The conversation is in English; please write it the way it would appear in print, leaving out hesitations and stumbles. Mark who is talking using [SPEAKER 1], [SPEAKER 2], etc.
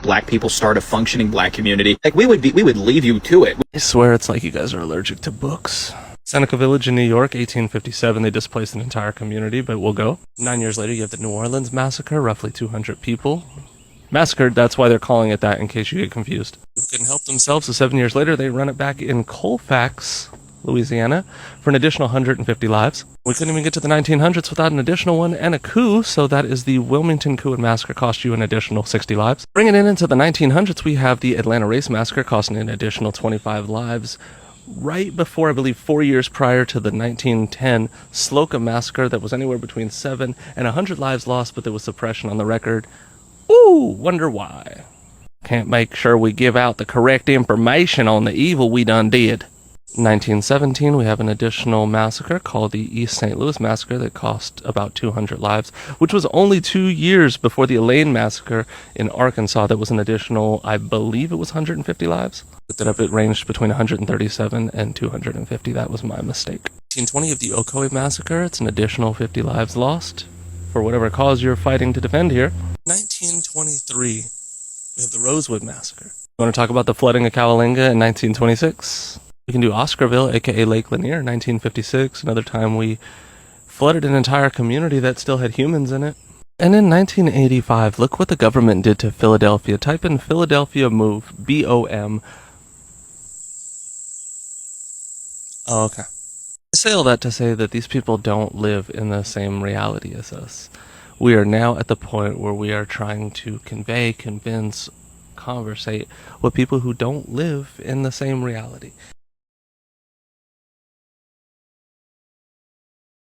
[SPEAKER 1] black people start a functioning black community, like we would leave you to it.
[SPEAKER 2] I swear it's like you guys are allergic to books. Seneca Village in New York, 1857, they displaced an entire community, but we'll go. 9 years later, you have the New Orleans Massacre, roughly 200 people massacred. That's why they're calling it that, in case you get confused. Who couldn't help themselves, so 7 years later, they run it back in Colfax, Louisiana, for an additional 150 lives. We couldn't even get to the 1900s without an additional one and a coup, so that is the Wilmington Coup and Massacre, cost you an additional 60 lives. Bringing it into the 1900s, we have the Atlanta Race Massacre, costing an additional 25 lives. Right before, I believe, 4 years prior to the 1910 Slocum Massacre, that was anywhere between 7 and 100 lives lost, but there was suppression on the record. Ooh, wonder why. Can't make sure we give out the correct information on the evil we done did. 1917, we have an additional massacre called the East St. Louis Massacre that cost about 200 lives, which was only 2 years before the Elaine Massacre in Arkansas. That was an additional, I believe it was 150 lives. Looked it up, it ranged between 137 and 250. That was my mistake. 1920 of the Ocoee Massacre, it's an additional 50 lives lost for whatever cause you're fighting to defend here. 1923, we have the Rosewood Massacre. You want to talk about the flooding of Cahuenga in 1926? We can do Oscarville, aka Lake Lanier, 1956, another time we flooded an entire community that still had humans in it. And in 1985, look what the government did to Philadelphia. Type in Philadelphia Move, B-O-M. Oh, okay. I say all that to say that these people don't live in the same reality as us. We are now at the point where we are trying to convey, convince, conversate with people who don't live in the same reality.